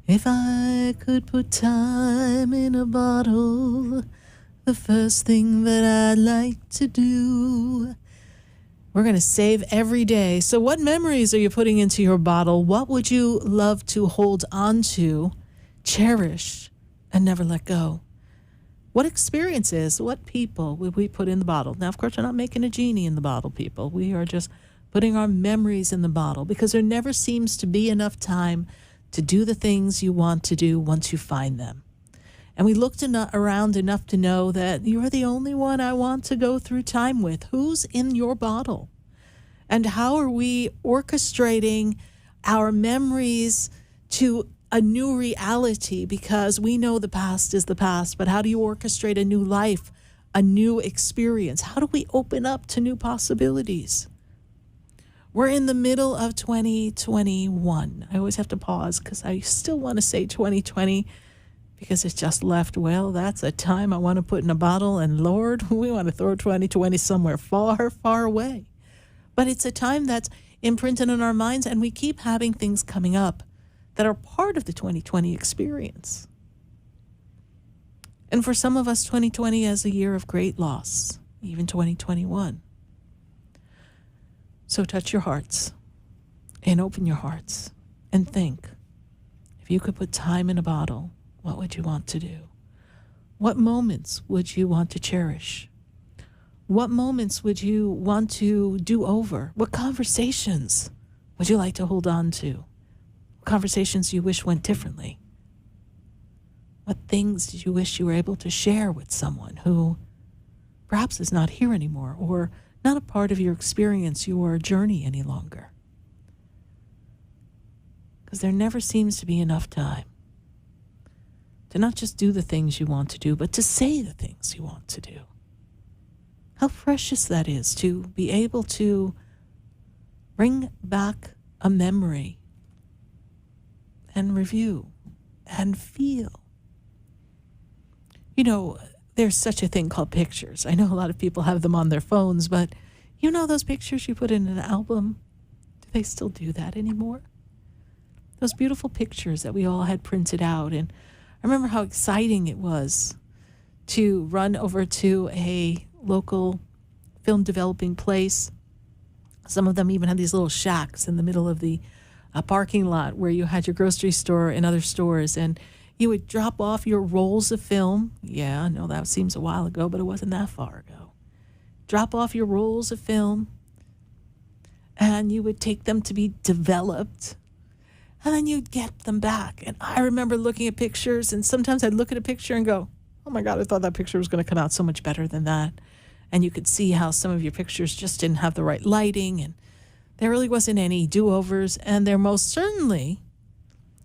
If I could put time in a bottle, the first thing that I'd like to do. We're going to save every day. So what memories are you putting into your bottle? What would you love to hold on to, cherish, and never let go? What experiences, what people would we put in the bottle? Now, of course, we're not making a genie in the bottle, people. We are just putting our memories in the bottle because there never seems to be enough time to do the things you want to do once you find them. And we looked around enough to know that you're the only one I want to go through time with. Who's in your bottle? And how are we orchestrating our memories to a new reality? Because we know the past is the past, but how do you orchestrate a new life, a new experience? How do we open up to new possibilities? We're in the middle of 2021. I always have to pause because I still want to say 2020 because it's just left. Well, that's a time I want to put in a bottle, and Lord, we want to throw 2020 somewhere far, far away. But it's a time that's imprinted in our minds, and we keep having things coming up that are part of the 2020 experience. And for some of us, 2020 is a year of great loss, even 2021. So touch your hearts and open your hearts and think, if you could put time in a bottle, what would you want to do? What moments would you want to cherish? What moments would you want to do over? What conversations would you like to hold on to? Conversations you wish went differently? What things did you wish you were able to share with someone who perhaps is not here anymore or not a part of your experience, your journey any longer? Because there never seems to be enough time to not just do the things you want to do, but to say the things you want to do. How precious that is to be able to bring back a memory and review and feel. You know, there's such a thing called pictures. I know a lot of people have them on their phones, but you know those pictures you put in an album? Do they still do that anymore? Those beautiful pictures that we all had printed out. And I remember how exciting it was to run over to a local film developing place. Some of them even had these little shacks in the middle of the parking lot where you had your grocery store and other stores, and you would drop off your rolls of film. Yeah, I know that seems a while ago, but it wasn't that far ago. Drop off your rolls of film, and you would take them to be developed, and then you'd get them back. And I remember looking at pictures, and sometimes I'd look at a picture and go, oh my God, I thought that picture was going to come out so much better than that. And you could see how some of your pictures just didn't have the right lighting, and there really wasn't any do-overs, and there most certainly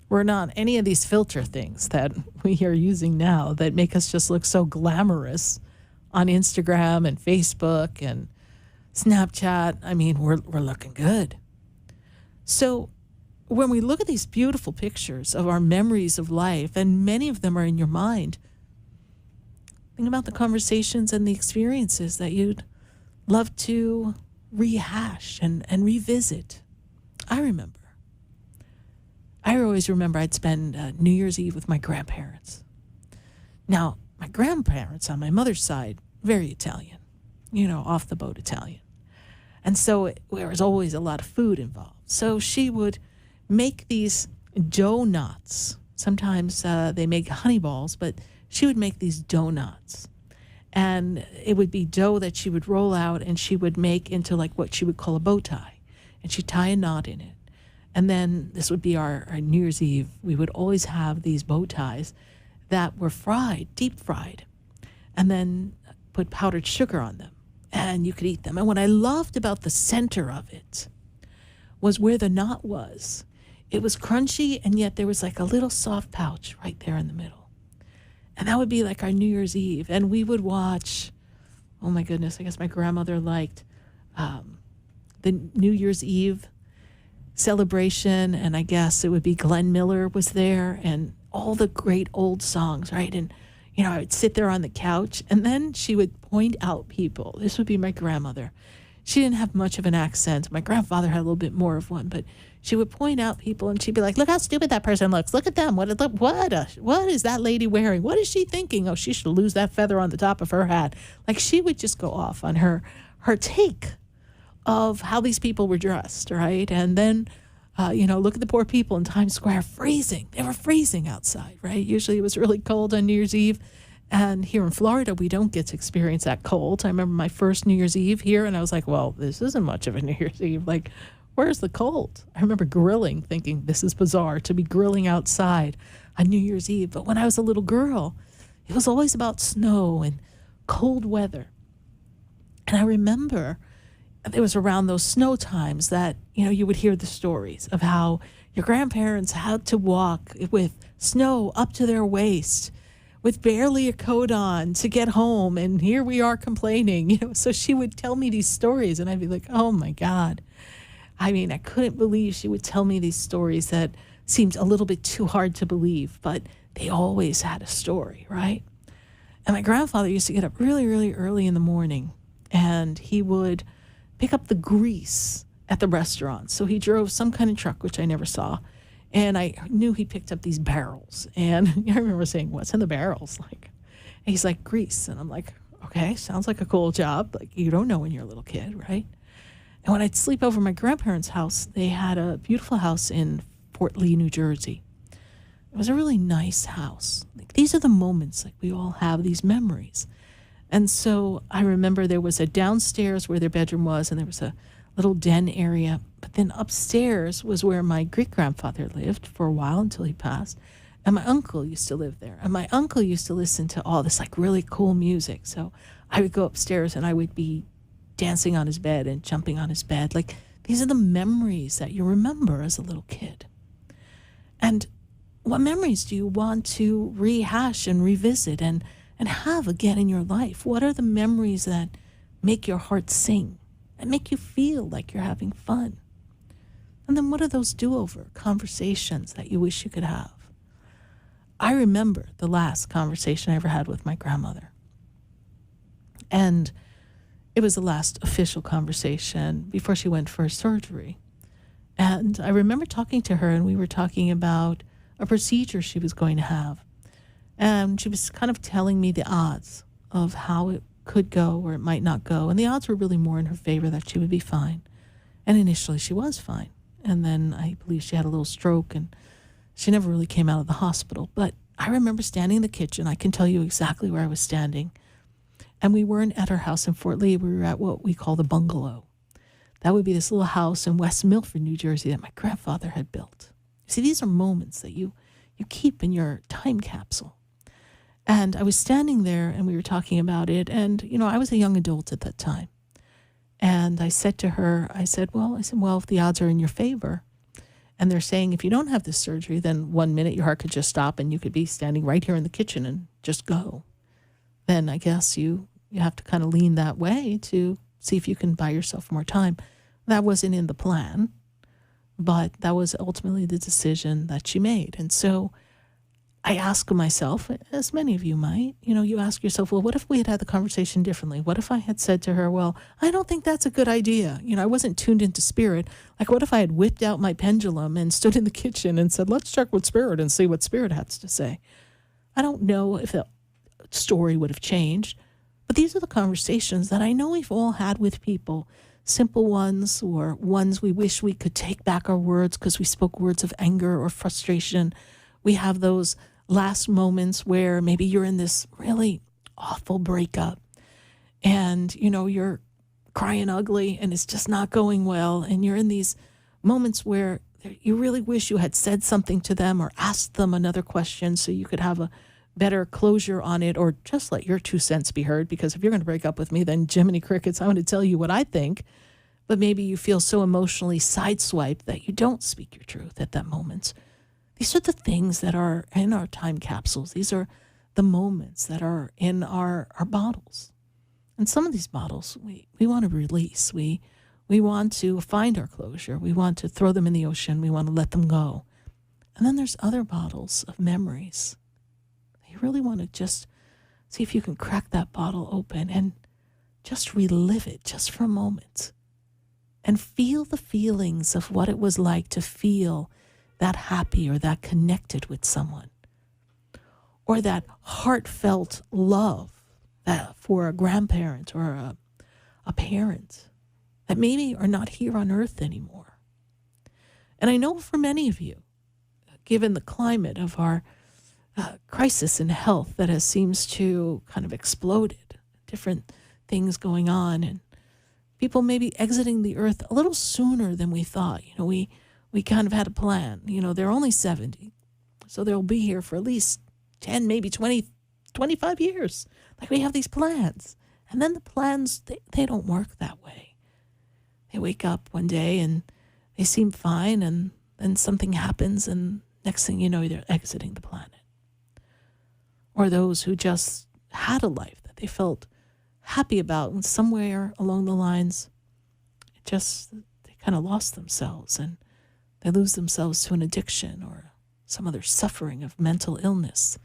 were not any of these filter things that we are using now that make us just look so glamorous on Instagram and Facebook and Snapchat. I mean, we're looking good. So when we look at these beautiful pictures of our memories of life, and many of them are in your mind, think about the conversations and the experiences that you'd love to rehash and revisit. I always remember I'd spend New Year's Eve with my grandparents. Now, my grandparents on my mother's side, very Italian, off the boat Italian. And so there was always a lot of food involved. So she would make these donuts. Sometimes they make honey balls, but she would make these donuts. And it would be dough that she would roll out, and she would make into like what she would call a bow tie. And she'd tie a knot in it. And then this would be our New Year's Eve. We would always have these bow ties that were fried, deep fried, and then put powdered sugar on them. And you could eat them. And what I loved about the center of it was where the knot was. It was crunchy, and yet there was like a little soft pouch right there in the middle. And that would be like our New Year's Eve. And we would watch, oh my goodness, I guess my grandmother liked the New Year's Eve celebration. And I guess it would be Glenn Miller was there and all the great old songs, right? And, I would sit there on the couch, and then she would point out people. This would be my grandmother. She didn't have much of an accent. My grandfather had a little bit more of one, but she would point out people and she'd be like, look how stupid that person looks. Look at them. What is that lady wearing? What is she thinking? Oh, she should lose that feather on the top of her hat. Like, she would just go off on her take of how these people were dressed, right? And then, look at the poor people in Times Square freezing. They were freezing outside, right? Usually it was really cold on New Year's Eve. And here in Florida, we don't get to experience that cold. I remember my first New Year's Eve here, and I was like, well, this isn't much of a New Year's Eve. Like, where's the cold? I remember grilling, thinking this is bizarre to be grilling outside on New Year's Eve. But when I was a little girl, it was always about snow and cold weather. And I remember it was around those snow times that, you would hear the stories of how your grandparents had to walk with snow up to their waist with barely a coat on to get home. And here we are complaining, So she would tell me these stories and I'd be like, oh my God. I mean, I couldn't believe she would tell me these stories that seemed a little bit too hard to believe, but they always had a story, right? And my grandfather used to get up really, really early in the morning and he would pick up the grease at the restaurant. So he drove some kind of truck, which I never saw. And I knew he picked up these barrels. And I remember saying, what's in the barrels? And he's like, grease. And I'm like, okay, sounds like a cool job. Like, you don't know when you're a little kid, right? And when I'd sleep over at my grandparents' house, they had a beautiful house in Fort Lee, New Jersey. It was a really nice house. Like, these are the moments, like, we all have these memories. And so I remember there was a downstairs where their bedroom was, and there was a little den area. But then upstairs was where my great-grandfather lived for a while until he passed. And my uncle used to live there. And my uncle used to listen to all this, like, really cool music. So I would go upstairs and I would be dancing on his bed and jumping on his bed. Like, these are the memories that you remember as a little kid. And what memories do you want to rehash and revisit and have again in your life? What are the memories that make your heart sing and make you feel like you're having fun? And then what are those do-over conversations that you wish you could have? I remember the last conversation I ever had with my grandmother. And it was the last official conversation before she went for surgery. And I remember talking to her, and we were talking about a procedure she was going to have. And she was kind of telling me the odds of how it could go or it might not go. And the odds were really more in her favor that she would be fine. And initially she was fine. And then I believe she had a little stroke and she never really came out of the hospital. But I remember standing in the kitchen. I can tell you exactly where I was standing. And we weren't at her house in Fort Lee. We were at what we call the bungalow. That would be this little house in West Milford, New Jersey that my grandfather had built. See, these are moments that you keep in your time capsule. And I was standing there and we were talking about it. And, I was a young adult at that time. And I said to her, well, if the odds are in your favor, and they're saying if you don't have this surgery, then 1 minute your heart could just stop and you could be standing right here in the kitchen and just go. Then I guess you have to kind of lean that way to see if you can buy yourself more time. That wasn't in the plan, but that was ultimately the decision that she made. And so I ask myself, as many of you might, you ask yourself, well, what if we had had the conversation differently? What if I had said to her, well, I don't think that's a good idea. I wasn't tuned into spirit. Like, what if I had whipped out my pendulum and stood in the kitchen and said, let's check with spirit and see what spirit has to say? I don't know if the story would have changed, but these are the conversations that I know we've all had with people, simple ones or ones we wish we could take back our words because we spoke words of anger or frustration. We have those last moments where maybe you're in this really awful breakup and, you're crying ugly and it's just not going well. And you're in these moments where you really wish you had said something to them or asked them another question so you could have a better closure on it, or just let your 2 cents be heard. Because if you're going to break up with me, then Jiminy Crickets, I'm going to tell you what I think. But maybe you feel so emotionally sideswiped that you don't speak your truth at that moment. These are the things that are in our time capsules. These are the moments that are in our bottles. And some of these bottles we want to release. We want to find our closure. We want to throw them in the ocean. We want to let them go. And then there's other bottles of memories. You really want to just see if you can crack that bottle open and just relive it just for a moment. and feel the feelings of what it was like to feel that happy or that connected with someone, or that heartfelt love that for a grandparent or a parent that maybe are not here on earth anymore. And I know for many of you, given the climate of our crisis in health that has seems to kind of exploded, different things going on, and people maybe exiting the earth a little sooner than we thought. We kind of had a plan. They're only 70, so they'll be here for at least 10, maybe 20, 25 years. Like, we have these plans. And then the plans, they don't work that way. They wake up one day and they seem fine, and then something happens, and next thing you know, they're exiting the planet. Or those who just had a life that they felt happy about, and somewhere along the lines, they kind of lost themselves, and they lose themselves to an addiction or some other suffering of mental illness,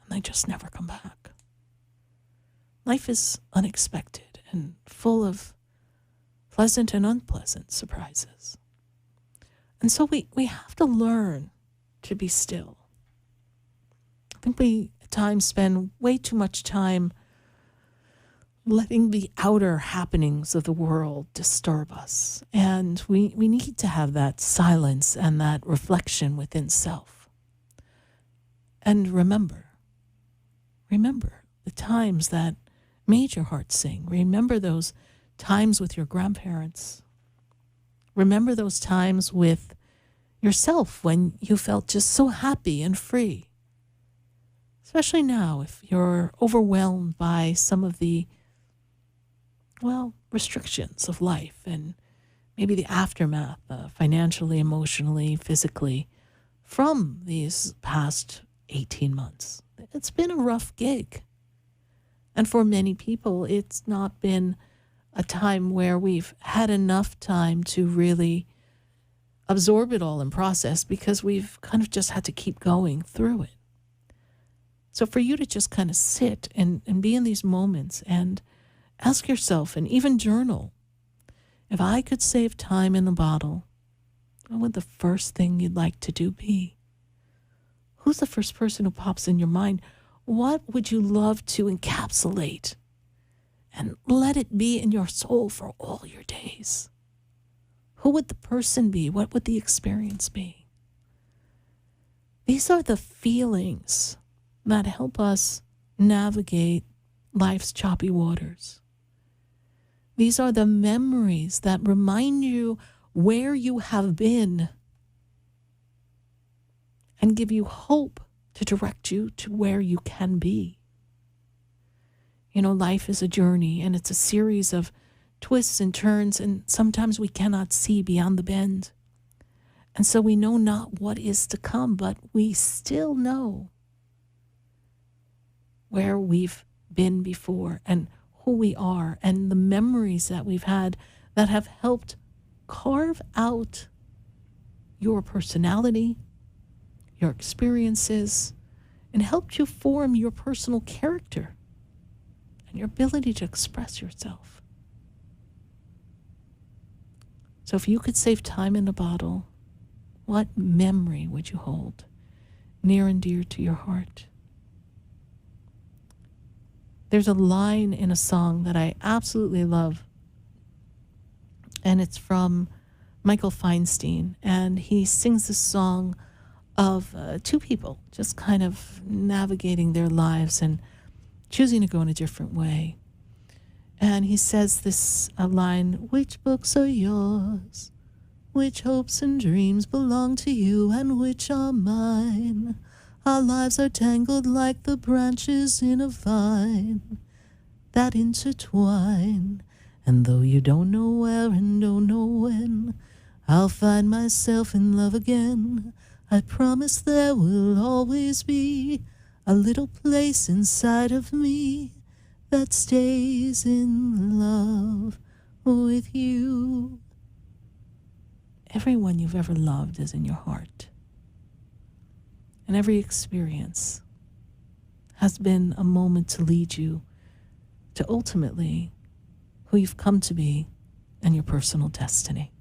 and they just never come back. Life is unexpected and full of pleasant and unpleasant surprises. And so we have to learn to be still. I think we at times spend way too much time letting the outer happenings of the world disturb us. And we need to have that silence and that reflection within self. And remember the times that made your heart sing. Remember those times with your grandparents. Remember those times with yourself when you felt just so happy and free. Especially now, if you're overwhelmed by some of the, restrictions of life and maybe the aftermath, financially, emotionally, physically, from these past 18 months. It's been a rough gig. And for many people, it's not been a time where we've had enough time to really absorb it all and process, because we've kind of just had to keep going through it. So for you to just kind of sit and be in these moments and ask yourself, and even journal, if I could save time in a bottle, what would the first thing you'd like to do be? Who's the first person who pops in your mind? What would you love to encapsulate and let it be in your soul for all your days? Who would the person be? What would the experience be? These are the feelings that help us navigate life's choppy waters. These are the memories that remind you where you have been and give you hope to direct you to where you can be. Life is a journey, and it's a series of twists and turns, and sometimes we cannot see beyond the bend. And so we know not what is to come, but we still know where we've been before and who we are, and the memories that we've had that have helped carve out your personality, your experiences, and helped you form your personal character and your ability to express yourself. So if you could save time in a bottle, what memory would you hold near and dear to your heart? There's a line in a song that I absolutely love, and it's from Michael Feinstein, and he sings this song of two people just kind of navigating their lives and choosing to go in a different way. And he says this line, "Which books are yours? Which hopes and dreams belong to you, and which are mine? Our lives are tangled like the branches in a vine that intertwine. And though you don't know where and don't know when, I'll find myself in love again. I promise there will always be a little place inside of me that stays in love with you." Everyone you've ever loved is in your heart. And every experience has been a moment to lead you to ultimately who you've come to be and your personal destiny.